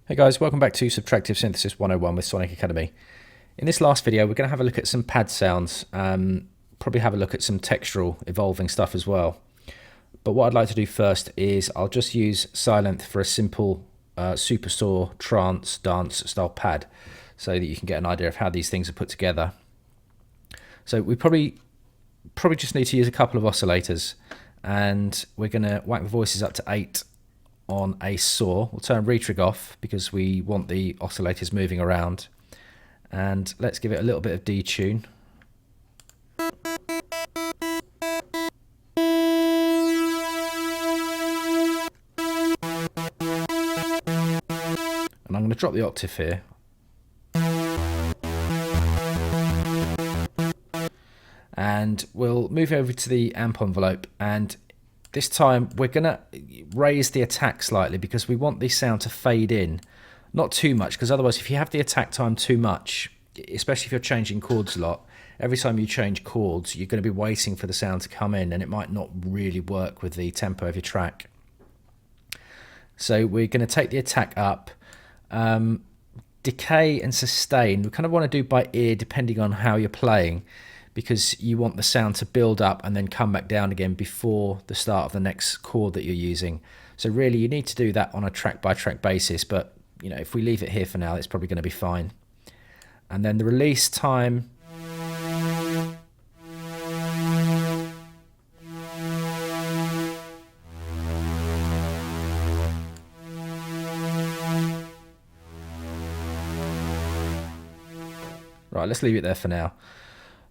Hey guys, welcome back to Subtractive Synthesis 101 with Sonic Academy. In this last video we're going to have a look at some pad sounds, probably have a look at some textural evolving stuff as well. But what I'd like to do first is I'll just use Silent for a simple supersaw trance dance style pad so that you can get an idea of how these things are put together. So we probably just need to use a couple of oscillators, and we're going to whack the voices up to 8 on a saw. We'll turn retrig off because we want the oscillators moving around, and let's give it a little bit of detune. And I'm going to drop the octave here. And we'll move over to the amp envelope, and this time we're going to raise the attack slightly because we want the sound to fade in. Not too much, because otherwise if you have the attack time too much, especially if you're changing chords a lot, every time you change chords you're going to be waiting for the sound to come in, and it might not really work with the tempo of your track. So we're going to take the attack up. Decay and sustain we kind of want to do by ear depending on how you're playing, because you want the sound to build up and then come back down again before the start of the next chord that you're using. So really you need to do that on a track by track basis, but you know, if we leave it here for now, it's probably going to be fine. And then the release time, right, let's leave it there for now.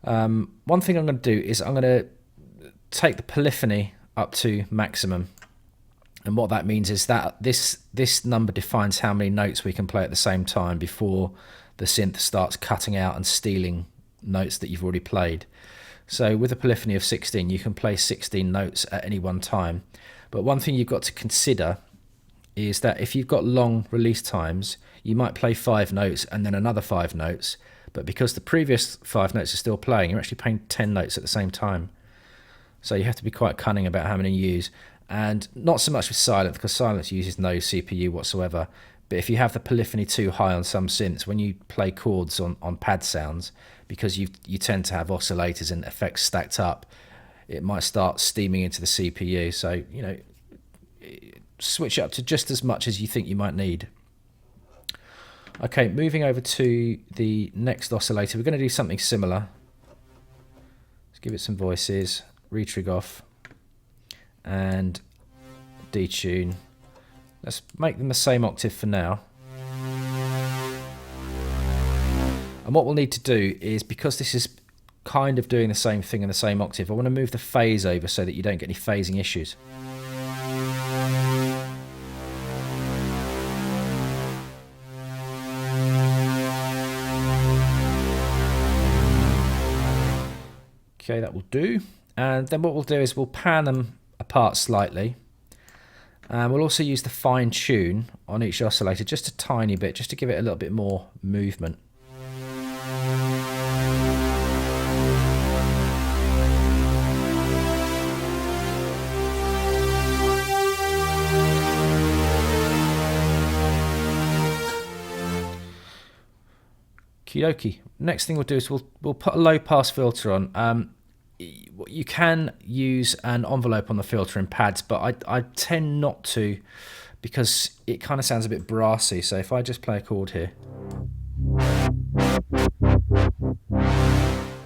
One thing I'm going to do is I'm going to take the polyphony up to maximum, and what that means is that this number defines how many notes we can play at the same time before the synth starts cutting out and stealing notes that you've already played. So with a polyphony of 16 you can play 16 notes at any one time, but one thing you've got to consider is that if you've got long release times you might play 5 notes and then another 5 notes, but because the previous 5 notes are still playing, you're actually playing 10 notes at the same time. So you have to be quite cunning about how many you use, and not so much with Silent, because Silent uses no CPU whatsoever. But if you have the polyphony too high on some synths, when you play chords on pad sounds, because you tend to have oscillators and effects stacked up, it might start steaming into the CPU. So, you know, switch up to just as much as you think you might need. Okay, moving over to the next oscillator, we're going to do something similar. Let's give it some voices, retrig off, and detune. Let's make them the same octave for now. And what we'll need to do is, because this is kind of doing the same thing in the same octave, I want to move the phase over so that you don't get any phasing issues. Okay, that will do. And then what we'll do is we'll pan them apart slightly. And we'll also use the fine tune on each oscillator just a tiny bit, just to give it a little bit more movement. Okie. Next thing we'll do is we'll put a low pass filter on. You can use an envelope on the filter in pads, but I tend not to, because it kind of sounds a bit brassy. So if I just play a chord here,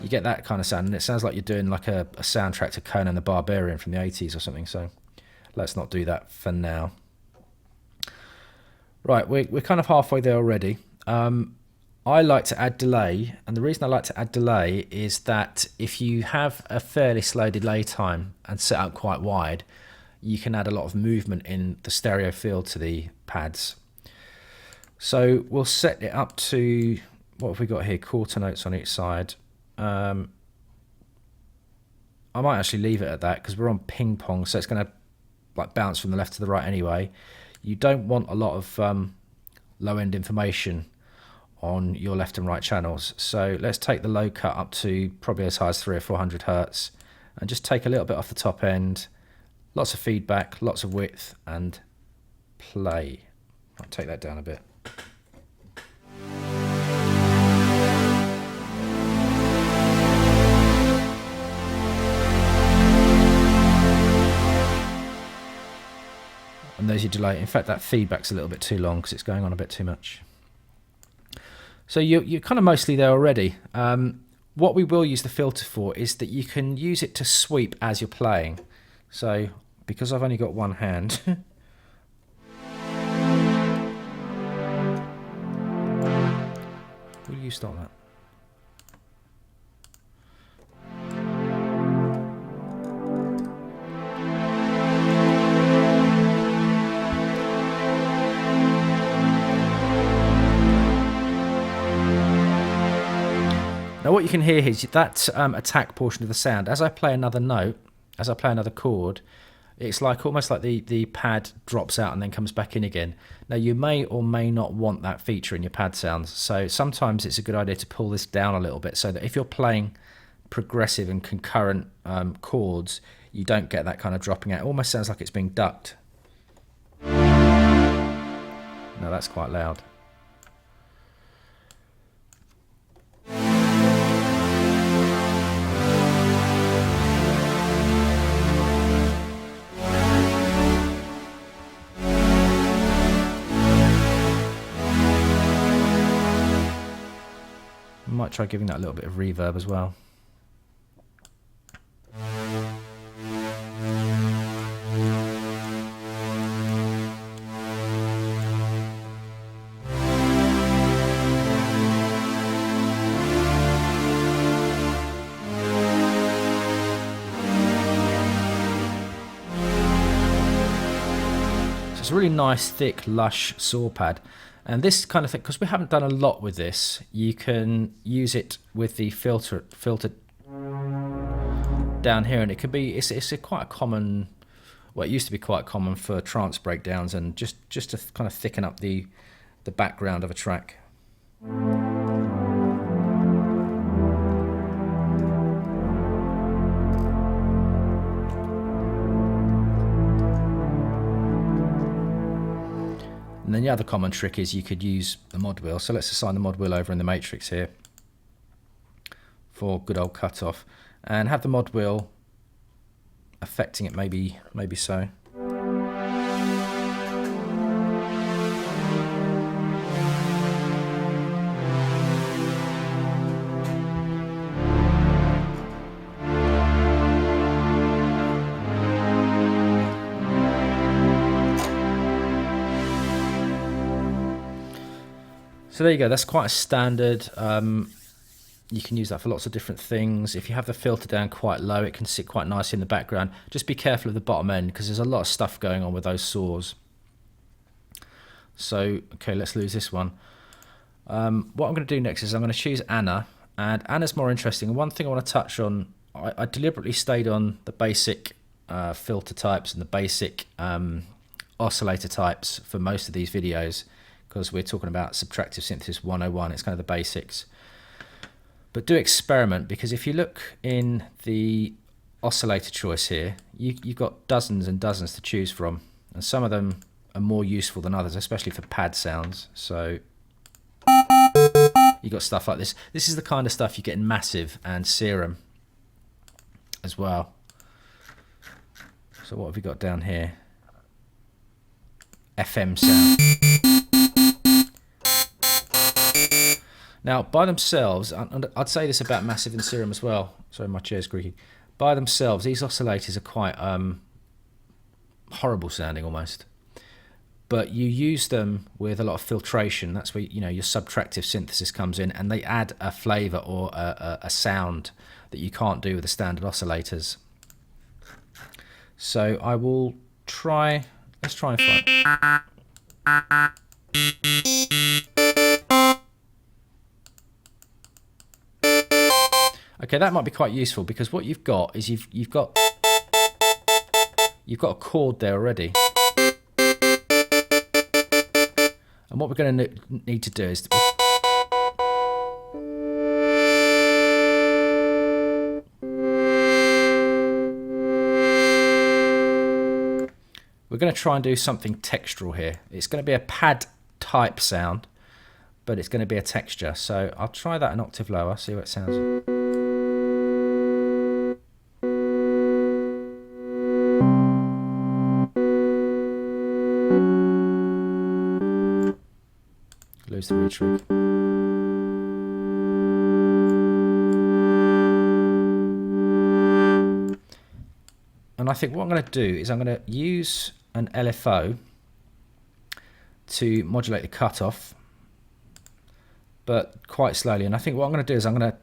you get that kind of sound, and it sounds like you're doing like a soundtrack to Conan the Barbarian from the 80s or something. So let's not do that for now. Right, we're kind of halfway there already. I like to add delay, and the reason I like to add delay is that if you have a fairly slow delay time and set up quite wide, you can add a lot of movement in the stereo field to the pads. So we'll set it up to, what have we got here, quarter notes on each side. I might actually leave it at that because we're on ping pong, so it's going to like bounce from the left to the right anyway. You don't want a lot of low end information on your left and right channels, so let's take the low cut up to probably as high as 300 or 400 hertz, and just take a little bit off the top end, lots of feedback, lots of width, and play. I'll take that down a bit. And there's your delay. In fact, that feedback's a little bit too long because it's going on a bit too much. So you're kind of mostly there already. What we will use the filter for is that you can use it to sweep as you're playing. So because I've only got one hand, will you stop that? Now what you can hear is that attack portion of the sound. As I play another note, as I play another chord, it's like almost like the pad drops out and then comes back in again. Now you may or may not want that feature in your pad sounds, so sometimes it's a good idea to pull this down a little bit so that if you're playing progressive and concurrent chords, you don't get that kind of dropping out. It almost sounds like it's being ducked. Now that's quite loud. Might try giving that a little bit of reverb as well. So it's a really nice, thick, lush saw pad. And this kind of thing, because we haven't done a lot with this, you can use it with the filter down here, and it could be, it's a quite a common, well, it used to be quite common for trance breakdowns and just to kind of thicken up the background of a track. And then the other common trick is you could use the mod wheel. So let's assign the mod wheel over in the matrix here for good old cutoff, and have the mod wheel affecting it maybe so. So there you go, that's quite a standard, you can use that for lots of different things. If you have the filter down quite low, it can sit quite nicely in the background. Just be careful of the bottom end because there's a lot of stuff going on with those saws. So, okay, let's lose this one. What I'm going to do next is I'm going to choose Anna, and Anna's more interesting. One thing I want to touch on, I deliberately stayed on the basic filter types and the basic oscillator types for most of these videos, because we're talking about subtractive synthesis 101, it's kind of the basics. But do experiment, because if you look in the oscillator choice here, you've got dozens and dozens to choose from, and some of them are more useful than others, especially for pad sounds. So you got stuff like this. This is the kind of stuff you get in Massive and Serum as well. So what have we got down here? FM sound. Now, by themselves, I'd say this about Massive and Serum as well. Sorry, my chair's creaking. By themselves, these oscillators are quite horrible sounding almost. But you use them with a lot of filtration. That's where your subtractive synthesis comes in, and they add a flavour or a sound that you can't do with the standard oscillators. So I will try. Let's try and find. Okay, that might be quite useful, because what you've got is you've got a chord there already. And what we're going to need to do is we're going to try and do something textural here. It's going to be a pad type sound, but it's going to be a texture. So I'll try that an octave lower, see what it sounds. Lose the retrig. And I think what I'm going to do is I'm going to use an LFO to modulate the cutoff, but quite slowly. And I think what I'm going to do is I'm going to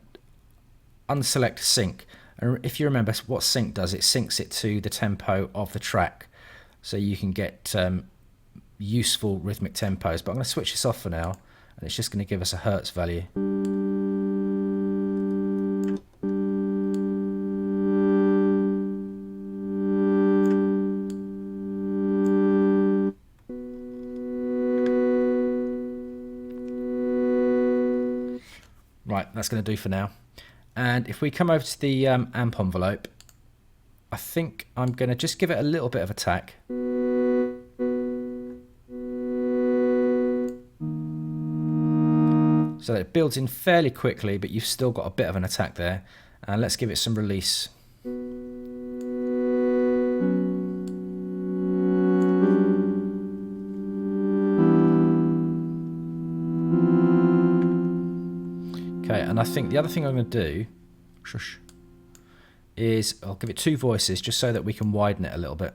unselect sync. And if you remember what sync does, it syncs it to the tempo of the track, so you can get useful rhythmic tempos. But I'm going to switch this off for now, and it's just going to give us a hertz value. Right, that's going to do for now. And if we come over to the amp envelope, I think I'm going to just give it a little bit of attack. So that it builds in fairly quickly, but you've still got a bit of an attack there. And let's give it some release. Okay, and I think the other thing I'm going to do is I'll give it 2 voices just so that we can widen it a little bit.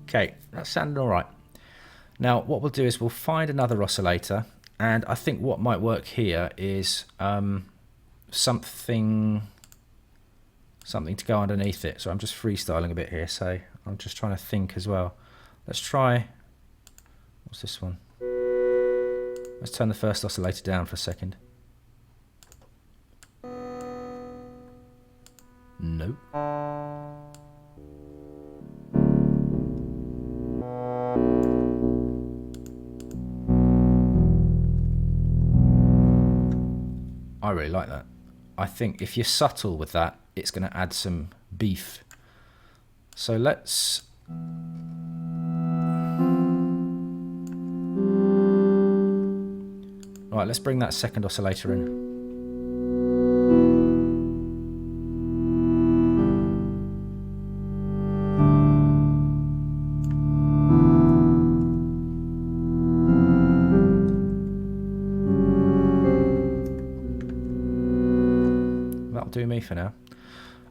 Okay, that's sounding all right. Now what we'll do is we'll find another oscillator, and I think what might work here is something to go underneath it. So I'm just freestyling a bit here, so I'm just trying to think as well. Let's try, what's this one? Let's turn the first oscillator down for a second. Nope. I really like that. I think if you're subtle with that, it's going to add some beef. So let's let's bring that second oscillator in. That'll do me for now.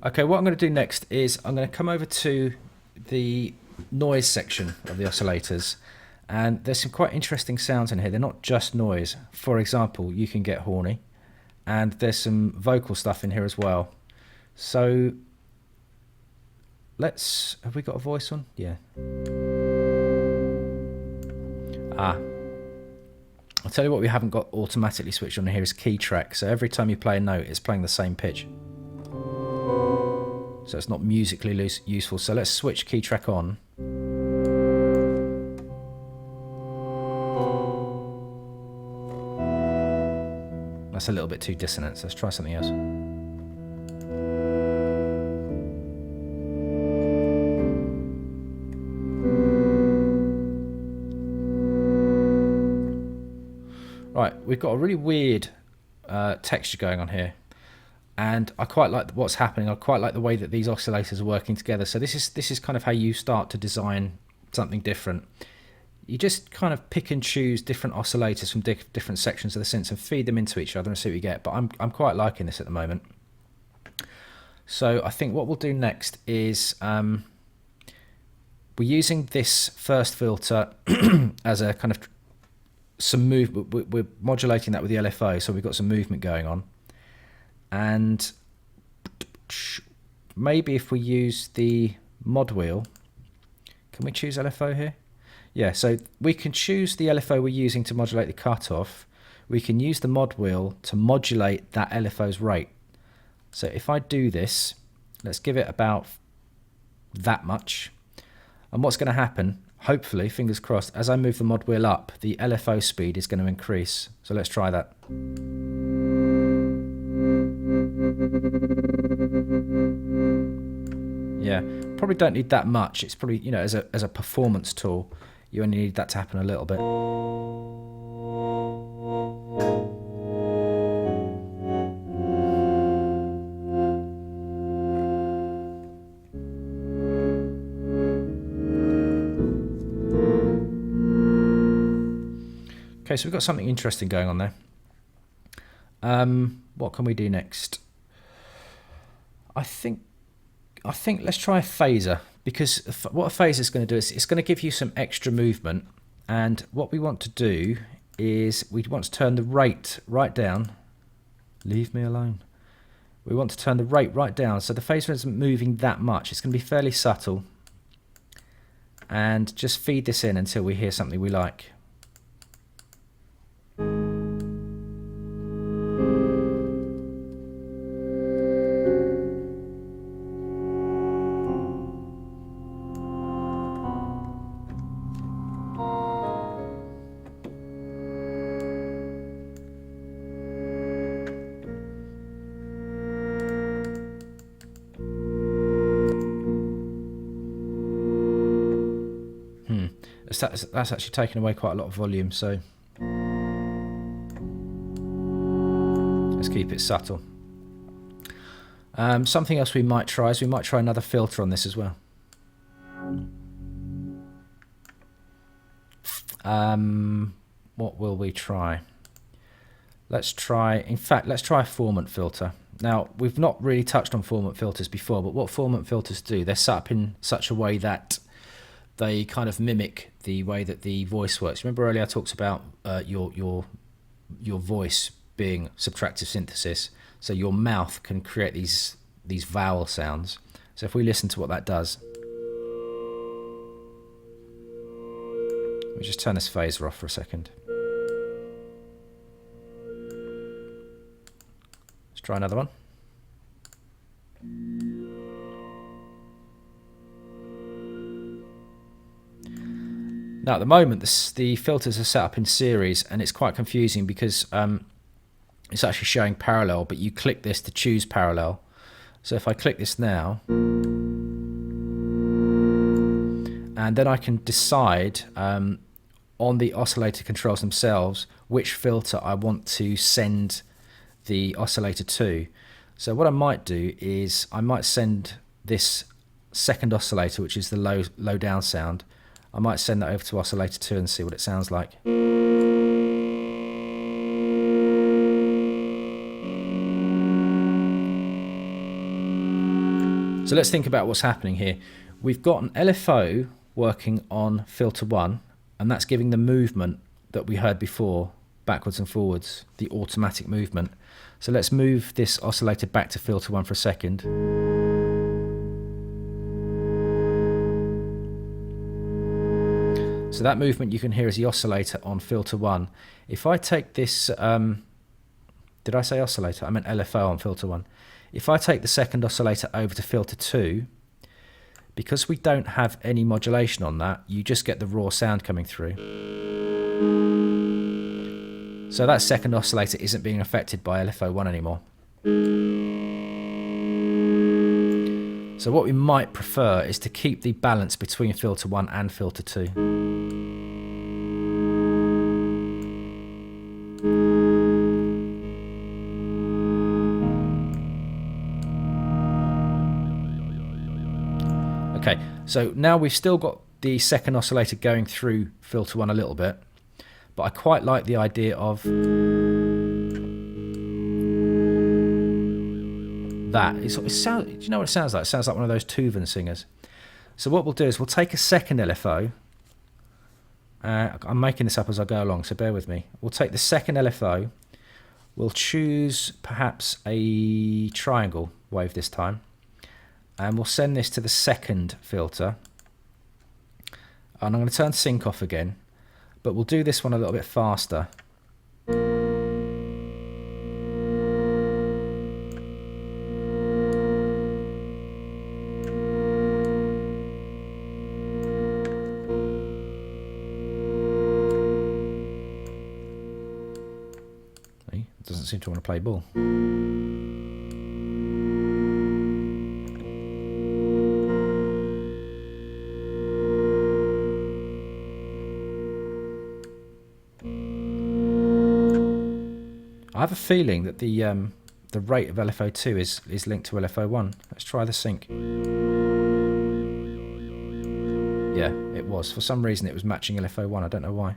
Okay, what I'm going to do next is I'm going to come over to the noise section of the oscillators, and there's some quite interesting sounds in here. They're not just noise. For example, you can get horny, and there's some vocal stuff in here as well. So let's, have we got a voice on? Yeah. I'll tell you what we haven't got automatically switched on here is key track. So every time you play a note, it's playing the same pitch. So it's not musically useful. So let's switch key track on. That's a little bit too dissonant. So let's try something else. Right, we've got a really weird texture going on here, and I quite like what's happening. I quite like the way that these oscillators are working together. So this is kind of how you start to design something different. You just kind of pick and choose different oscillators from different sections of the synth and feed them into each other and see what you get. But I'm quite liking this at the moment. So I think what we'll do next is we're using this first filter as a kind of some movement. We're modulating that with the LFO, so we've got some movement going on. And maybe if we use the mod wheel, can we choose LFO here? Yeah, so we can choose the LFO we're using to modulate the cutoff. We can use the mod wheel to modulate that LFO's rate. So if I do this, let's give it about that much. And what's going to happen, hopefully, fingers crossed, as I move the mod wheel up, the LFO speed is going to increase. So let's try that. Yeah, probably don't need that much. It's probably, you know, as a performance tool, you only need that to happen a little bit. Okay, so we've got something interesting going on there. What can we do next? I think let's try a phaser, because what a phaser is going to do is it's going to give you some extra movement, and what we want to do is we want to turn the rate right down. Leave me alone. We want to turn the rate right down so the phaser isn't moving that much. It's going to be fairly subtle, and just feed this in until we hear something we like. That's actually taken away quite a lot of volume, so let's keep it subtle. Something else we might try is we might try another filter on this as well. What will we try? Let's try a formant filter. Now, we've not really touched on formant filters before, but what formant filters do, they're set up in such a way that they kind of mimic the way that the voice works. Remember earlier I talked about your voice being subtractive synthesis, so your mouth can create these vowel sounds. So if we listen to what that does, let me just turn this phaser off for a second. Let's try another one. Now at the moment the filters are set up in series, and it's quite confusing because it's actually showing parallel, but you click this to choose parallel. So if I click this now, and then I can decide on the oscillator controls themselves which filter I want to send the oscillator to. So what I might do is I might send this second oscillator, which is the low down sound, I might send that over to oscillator 2 and see what it sounds like. So let's think about what's happening here. We've got an LFO working on filter 1, and that's giving the movement that we heard before, backwards and forwards, the automatic movement. So let's move this oscillator back to filter 1 for a second. So that movement you can hear is the oscillator on filter 1. If I take this, did I say oscillator? I meant LFO on filter 1. If I take the second oscillator over to filter 2, because we don't have any modulation on that, you just get the raw sound coming through. So that second oscillator isn't being affected by LFO 1 anymore. So what we might prefer is to keep the balance between filter 1 and filter 2. Okay, so now we've still got the second oscillator going through filter 1 a little bit, but I quite like the idea of that. Do you know what it sounds like? It sounds like one of those Tuvan singers. So what we'll do is we'll take a second LFO. I'm making this up as I go along, so bear with me. We'll take the second LFO. We'll choose perhaps a triangle wave this time, and we'll send this to the second filter. And I'm going to turn sync off again, but we'll do this one a little bit faster. Doesn't seem to want to play ball. I have a feeling that the rate of LFO2 is linked to LFO1. Let's try the sync. Yeah, it was. For some reason it was matching LFO1. I don't know why.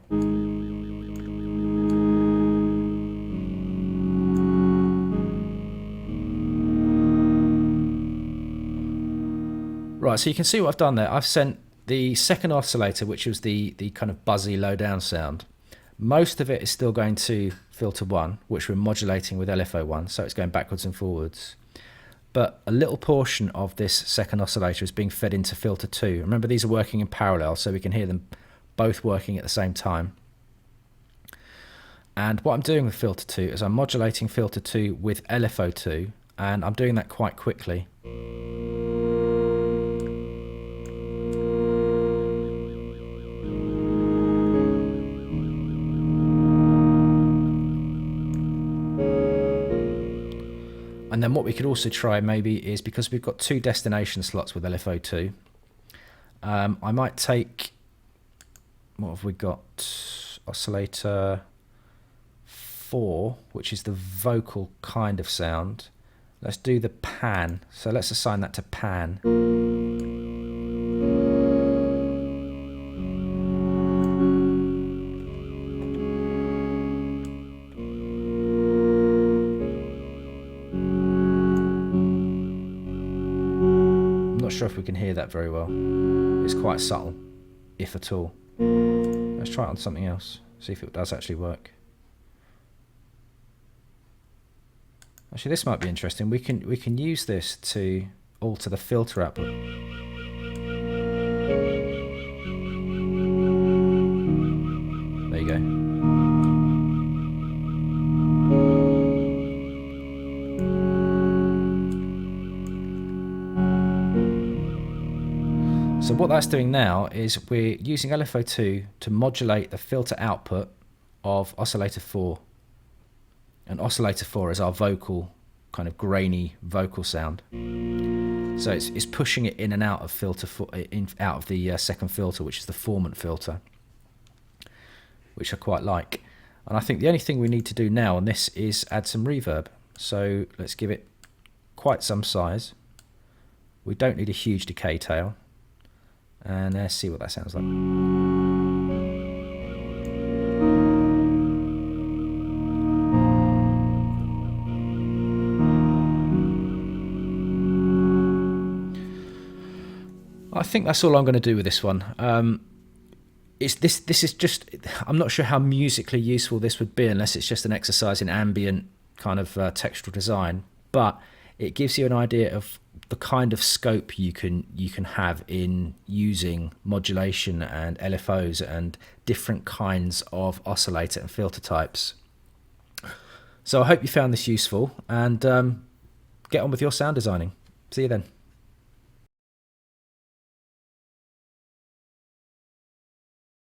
Right, so you can see what I've done there. I've sent the second oscillator, which was the kind of buzzy low down sound. Most of it is still going to filter 1, which we're modulating with LFO1, so it's going backwards and forwards. But a little portion of this second oscillator is being fed into filter 2. Remember, these are working in parallel, so we can hear them both working at the same time. And what I'm doing with filter 2 is I'm modulating filter 2 with LFO2, and I'm doing that quite quickly. And then what we could also try maybe is, because we've got 2 destination slots with LFO2, I might take, what have we got, oscillator 4, which is the vocal kind of sound. Let's do the pan, so let's assign that to pan. Not sure if we can hear that very well. It's quite subtle, if at all. Let's try it on something else, see if it does actually work. Actually, this might be interesting. We can use this to alter the filter output. There you go. So what that's doing now is we're using LFO2 to modulate the filter output of oscillator 4. And oscillator 4 is our vocal, kind of grainy vocal sound. So it's pushing it in and out of filter out of the second filter, which is the formant filter, which I quite like. And I think the only thing we need to do now on this is add some reverb. So let's give it quite some size. We don't need a huge decay tail. And let's see what that sounds like. I think that's all I'm going to do with this one. This is just, I'm not sure how musically useful this would be unless it's just an exercise in ambient kind of textural design, but it gives you an idea of the kind of scope you can have in using modulation and LFOs and different kinds of oscillator and filter types. So I hope you found this useful, and get on with your sound designing. See you then.